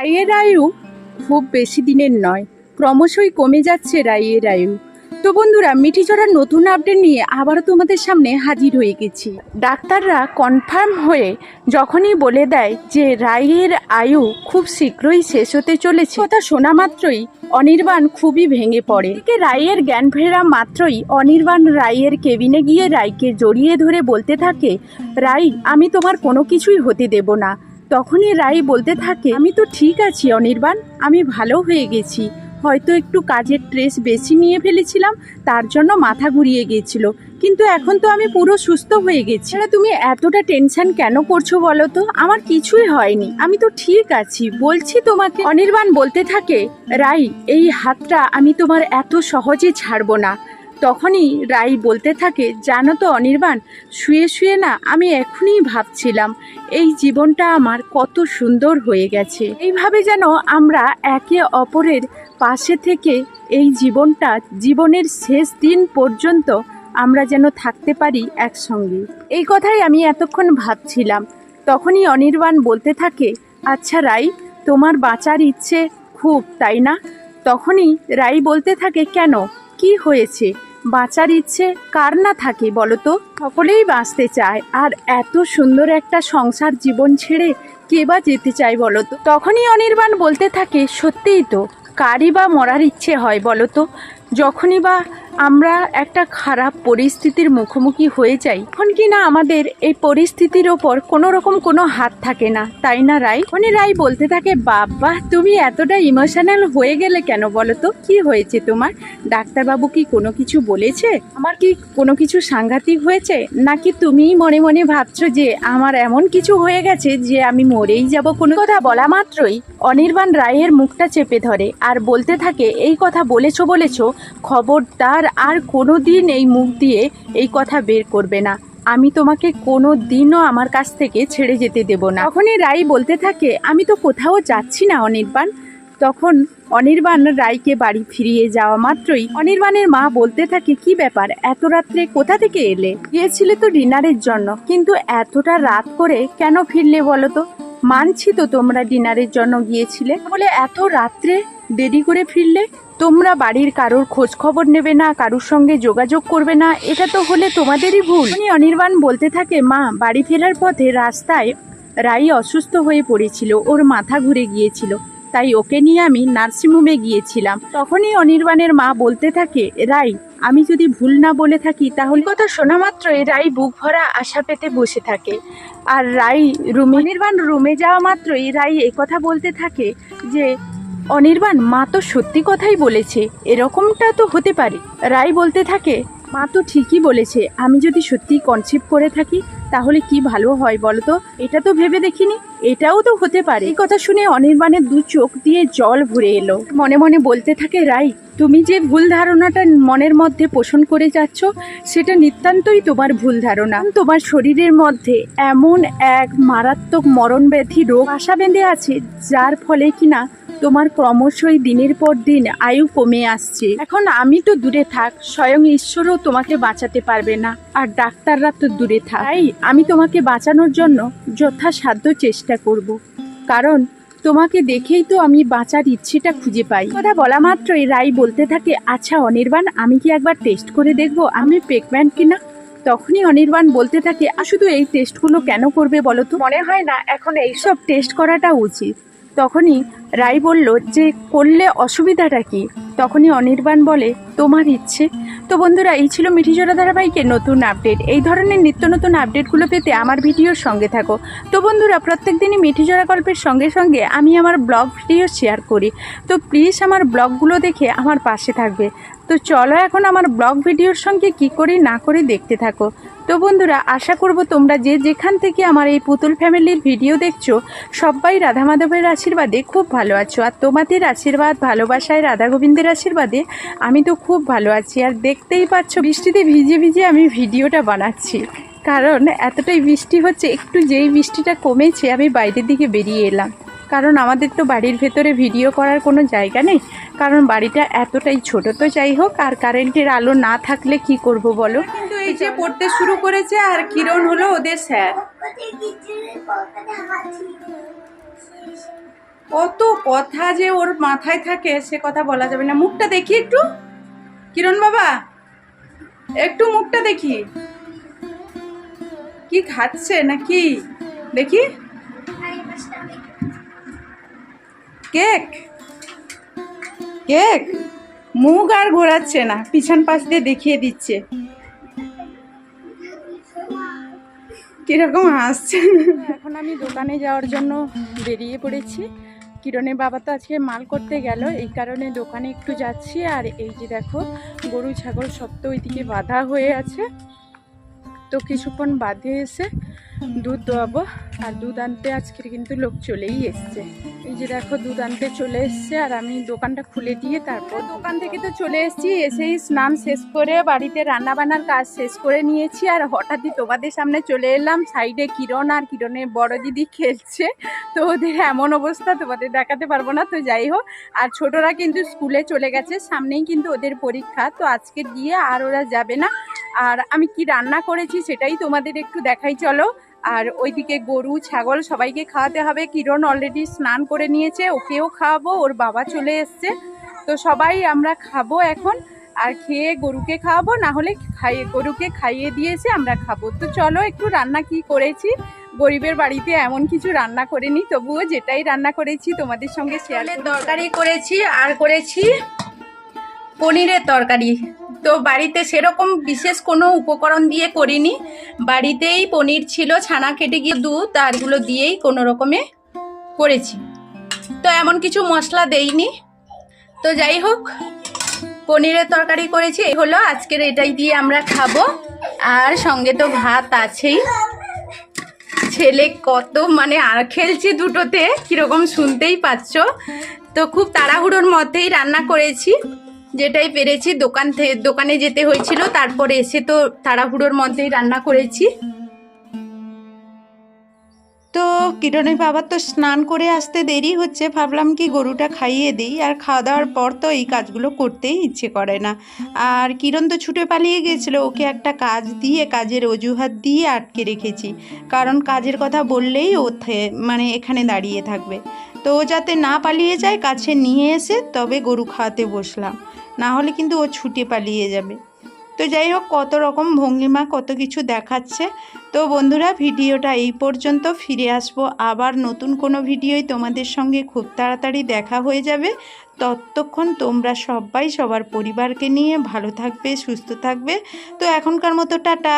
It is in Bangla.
রাইয়ের আয়ু খুব বেশি দিনের নয়, ক্রমশই কমে যাচ্ছে রাইয়ের আয়ু। তো বন্ধুরা, মিঠিঝরার নতুন আপডেট নিয়ে আবারও তোমাদের সামনে হাজির হয়ে গেছি। ডাক্তাররা কনফার্ম হয়ে যখনই বলে দেয় যে রাইয়ের আয়ু খুব শীঘ্রই শেষ হতে চলেছে, কথা শোনা মাত্রই অনির্বাণ খুবই ভেঙে পড়ে। রাইয়ের জ্ঞান ফেরা মাত্রই অনির্বাণ রাইয়ের কেবিনে গিয়ে রাইকে জড়িয়ে ধরে বলতে থাকে, রাই, আমি তোমার কোনো কিছুই হতে দেব না। তখনই রাই বলতে থাকে, আমি তো ঠিক আছি অনির্বাণ, আমি ভালো হয়ে গেছি, হয়তো একটু কাজের স্ট্রেস বেশি নিয়ে ফেলেছিলাম, তার জন্য মাথা ঘুরিয়ে গিয়েছিল, কিন্তু এখন তো আমি পুরো সুস্থ হয়ে গেছি। তুমি এতটা টেনশন কেন করছো বলো তো? আমার কিছুই হয়নি, আমি তো ঠিক আছি বলছি তোমাকে। অনির্বাণ বলতে থাকে, রাই, এই হাতটা আমি তোমার এত সহজে ছাড়বো না। তখনই রাই বলতে থাকে, জানো তো অনির্বাণ, শুয়ে শুয়ে না আমি এখনই ভাবছিলাম এই জীবনটা আমার কত সুন্দর হয়ে গেছে। এইভাবে যেন আমরা একে অপরের পাশে থেকে এই জীবনের শেষ দিন পর্যন্ত আমরা যেন থাকতে পারি একসঙ্গে। এই কথাই আমি এতক্ষণ ভাবছিলাম। তখনই অনির্বাণ বলতে থাকে, আচ্ছা রাই, তোমার বাঁচার ইচ্ছে খুব, তাই না? তখনই রাই বলতে থাকে, কেন, কি হয়েছে? বাঁচার ইচ্ছে কার না থাকে বলো তো? সকলেই বাঁচতে চায়, আর এত সুন্দর একটা সংসার জীবন ছেড়ে কে বা যেতে চায় বলো তো? তখনই অনির্বাণ বলতে থাকে, সত্যিই তো, কারই বা মরার ইচ্ছে হয় বলো তো? যখনই বা আমরা একটা খারাপ পরিস্থিতির মুখোমুখি হয়ে যাই, তখন কি না আমাদের এই পরিস্থিতির ওপর কোনো রকম কোনো হাত থাকে না, তাই না রাই? রাই বলতে থাকে, বাবা, তুমি এতটা ইমোশনাল হয়ে গেলে কেন বলো তো? কি হয়েছে তোমার? ডাক্তারবাবু কি কোনো কিছু বলেছে? আমার কি কোনো কিছু সাংঘাতিক হয়েছে, নাকি তুমিই মনে মনে ভাবছো যে আমার এমন কিছু হয়ে গেছে যে আমি মরেই যাব? কোনো কথা বলা মাত্রই অনির্বাণ রায়ের মুখটা চেপে ধরে আর বলতে থাকে, এই কথা বলেছো, খবরদার আর কোনো দিন এই মুখ দিয়ে এই কথা বের করবে না। আমি তোমাকে কোনো দিনও আমার কাছ থেকে ছেড়ে যেতে দেব না। তখনই রাই বলতে থাকে, আমি তো কোথাও যাচ্ছি না অনির্বাণ। তখন অনির্বাণ রাইকে বাড়ি ফিরিয়ে যাওয়া মাত্রই অনির্বাণের মা বলতে থাকে, কি ব্যাপার, এত রাত্রে কোথা থেকে এলে? গিয়েছিলে তো ডিনারের জন্য, কিন্তু এতটা রাত করে কেন ফিরলে বলো তো? মানছি তো তোমরা ডিনারের জন্য গিয়েছিলে, বলে এত রাত্রে দেরি করে ফিরলে? তোমরা বাড়ির কারোর খোঁজ খবর নেবে না, কারোর সঙ্গে যোগাযোগ করবে না, এটা তো হলে তোমাদেরই ভুল। অনির্বাণ বলতে থাকে, মা, বাড়ি ফেরার পথে রাস্তায় রাই অসুস্থ হয়ে পড়েছিল, ওর মাথা ঘুরে গিয়েছিল, তাই ওকে নিয়ে আমি নার্সিংহোমে গিয়েছিলাম। তখনই অনির্বাণের মা বলতে থাকে, রাই, আমি যদি ভুল না বলে থাকি তাহলে? কথা শোনা মাত্রই রাই বুক ভরা আশা পেতে বসে থাকে। আর অনির্বাণ রুমে যাওয়া মাত্রই রাই এই কথা বলতে থাকে যে, অনির্বাণ, মা তো সত্যি কথাই বলেছে, এরকমটা তো হতে পারে। রাই বলতে থাকে, মা তো ঠিকই বলেছে, আমি যদি সত্যি কনসিভ করে থাকি তাহলে কি ভালো হয় বলতো? এটা তো ভেবে দেখিনি, এটাও তো হতে পারে। এই কথা শুনে অনির্বাণের দু চোখ দিয়ে জল ভরে এলো। মনে মনে বলতে থাকে, রাই, তুমি যে ভুল ধারণাটা মনের মধ্যে পোষণ করে যাচ্ছ, সেটা নিতান্তই তোমার ভুল ধারণা। তোমার শরীরের মধ্যে এমন এক মারাত্মক মরণ ব্যাধি রোগ আশা বেঁধে আছে, যার ফলে কিনা তোমার ক্রমশই দিনের পর দিন আয়ু কমে আসছে। এখন আমি তো দূরে থাক, স্বয়ং ঈশ্বরও তোমাকে বাঁচাতে পারবে না, আর ডাক্তাররা তো দূরে থাক। তাই আমি তোমাকে বাঁচানোর জন্য যথাসাধ্য চেষ্টা করব, কারণ তোমাকে দেখেই তো আমি বাঁচার ইচ্ছেটা খুঁজে পাই। কথা বলা মাত্রই রাই বলতে থাকে, আচ্ছা অনির্বাণ, আমি কি একবার টেস্ট করে দেখবো আমি প্রেগন্যান্ট কিনা? তখনই অনির্বাণ বলতে থাকে, শুধু এই টেস্টগুলো কেন করবে বলো তো? মনে হয় না এখন এইসব টেস্ট করাটা উচিত। তখনই রাই বলল যে, করলে অসুবিধাটা কি? তখনই অনির্বাণ বলে, তোমার ইচ্ছে। তো বন্ধুরা, এই ছিল মিঠিঝরা ধারাবাহিকের নতুন আপডেট। এই ধরনের নিত্য নতুন আপডেটগুলো পেতে আমার ভিডিওর সঙ্গে থাকো। তো বন্ধুরা, প্রত্যেক দিনই মিঠিঝরা গল্পের সঙ্গে সঙ্গে আমি আমার ব্লগ ভিডিও শেয়ার করি, তো প্লিজ আমার ব্লগগুলো দেখে আমার পাশে থাকবে। তো চলো এখন আমার ব্লগ ভিডিওর সঙ্গে কি করি না করি দেখতে থাকো। তো বন্ধুরা, আশা করব তোমরা যে যেখান থেকে আমার এই পুতুল ফ্যামিলির ভিডিও দেখছো, সবাই রাধা মাধবের আশীর্বাদে খুব ভালো আছো, আর তোমাদের আশীর্বাদ ভালোবাসায় রাধা গোবিন্দের আশীর্বাদে আমি তো খুব ভালো আছি। আর দেখতেই পাচ্ছ বৃষ্টিতে ভিজে ভিজে আমি ভিডিওটা বানাচ্ছি, কারণ এতটাই বৃষ্টি হচ্ছে। একটু যেই বৃষ্টিটা কমেছে আমি বাইরের দিকে বেরিয়ে এলাম, কারণ আমাদের তো বাড়ির ভেতরে ভিডিও করার কোনো জায়গা নেই, কারণ বাড়িটা এতটাই ছোট। তো যাই হোক, আর কারেন্টের আলো না থাকলে কি করব বলো? কিন্তু এই যে পড়তে শুরু করেছে, আর কিরণ হলো ওদের স্যার। কত কথা যে ওর মাথায় থাকে সে কথা বলা যাবে না। মুখটা দেখি একটু, কিরণ বাবা একটু মুখটা দেখি, কি খাচ্ছে নাকি দেখি। কেক কেক, মুখ আর ঘোরাচ্ছে না, পিছন পাশ দিয়ে দেখিয়ে দিচ্ছে কিরকম হাসছে। এখন আমি দোকানে যাওয়ার জন্য বেরিয়ে পড়েছি। কিরণের বাবা তো আজকে মাল করতে গেল, এই কারণে দোকানে একটু যাচ্ছি। আর এই যে দেখো গরু ছাগল সব তো ওইদিকে বাঁধা হয়ে আছে, তো কিছুক্ষণ বাদে এসে দুধ দোয়াবো। আর দুধ আনতে আজকের কিন্তু লোক চলেই এসছে। এই যে দেখো দুধ আনতে চলে এসছে, আর আমি দোকানটা খুলে দিয়ে তারপর দোকান থেকে তো চলে এসেছি। এসেই স্নান শেষ করে বাড়িতে রান্না বান্নার কাজ শেষ করে নিয়েছি। আর হঠাৎই তোমাদের সামনে চলে এলাম। সাইডে কিরণ আর কিরণের বড় দিদি খেলছে, তো ওদের এমন অবস্থা তোমাদের দেখাতে পারবো না। তো যাই হোক, আর ছোটরা কিন্তু স্কুলে চলে গেছে, সামনেই কিন্তু ওদের পরীক্ষা, তো আজকে দিয়ে আর ওরা যাবে না। আর আমি কি রান্না করেছি সেটাই তোমাদের একটু দেখাই চলো। আর ওইদিকে গরু ছাগল সবাইকে খাওয়াতে হবে। কিরণ অলরেডি স্নান করে নিয়েছে, ওকেও খাওয়াবো, ওর বাবা চলে এসছে, তো সবাই আমরা খাবো এখন। আর খেয়ে গরুকে খাওয়াবো, না হলে গরুকে খাইয়ে দিয়েছে আমরা খাবো। তো চলো একটু রান্না কি করেছি, গরিবের বাড়িতে এমন কিছু রান্না করিনি, তবুও যেটাই রান্না করেছি তোমাদের সঙ্গে শেয়ার। তরকারি করেছি, আর করেছি পনিরের তরকারি। তো বাড়িতে সেরকম বিশেষ কোনো উপকরণ দিয়ে করিনি, বাড়িতেই পনির ছিল, ছানা কেটে গিয়ে দুধ আরগুলো দিয়েই কোনো রকমে করেছি, তো এমন কিছু মশলা দেইনি। তো যাই হোক, পনিরের তরকারি করেছি, এই হলো আজকের, এটাই দিয়ে আমরা খাবো। আর সঙ্গে তো ভাত আছেই। ছেলে কত মানে আর খেলছে দুটোতে, কীরকম শুনতেই পাচ্ছ। তো খুব তাড়াহুড়োর মধ্যেই রান্না করেছি, যেটাই পেরেছি। দোকানে যেতে হয়েছিল, তারপরে এসে তো তাড়াহুড়োর মধ্যেই রান্না করেছি। তো কিরণের বাবার তো স্নান করে আসতে দেরি হচ্ছে, ভাবলাম কি গরুটা খাইয়ে দিই। আর খাওয়া দাওয়ার পর তো এই কাজগুলো করতেই ইচ্ছে করে না। আর কিরণ তো ছুটে পালিয়ে গেছিলো, ওকে একটা কাজ দিয়ে, কাজের অজুহাত দিয়ে আটকে রেখেছি, কারণ কাজের কথা বললেই ও মানে এখানে দাঁড়িয়ে থাকবে। তো ও যাতে না পালিয়ে যায়, কাছে নিয়ে এসে তবে গরু খাওয়াতে বসলাম, না হলে কিন্তু ও ছুটে পালিয়ে যাবে। তো যাই হোক, কত রকম ভঙ্গিমা কত কিছু দেখাচ্ছে। তো বন্ধুরা, ভিডিওটা এই পর্যন্ত, ফিরে আসবো আবার নতুন কোনো ভিডিওয় তোমাদের সঙ্গে খুব তাড়াতাড়ি দেখা হয়ে যাবে। ততক্ষণ তোমরা সবাই সবার পরিবারকে নিয়ে ভালো থাকবে, সুস্থ থাকবে। তো এখনকার মতো টাটা।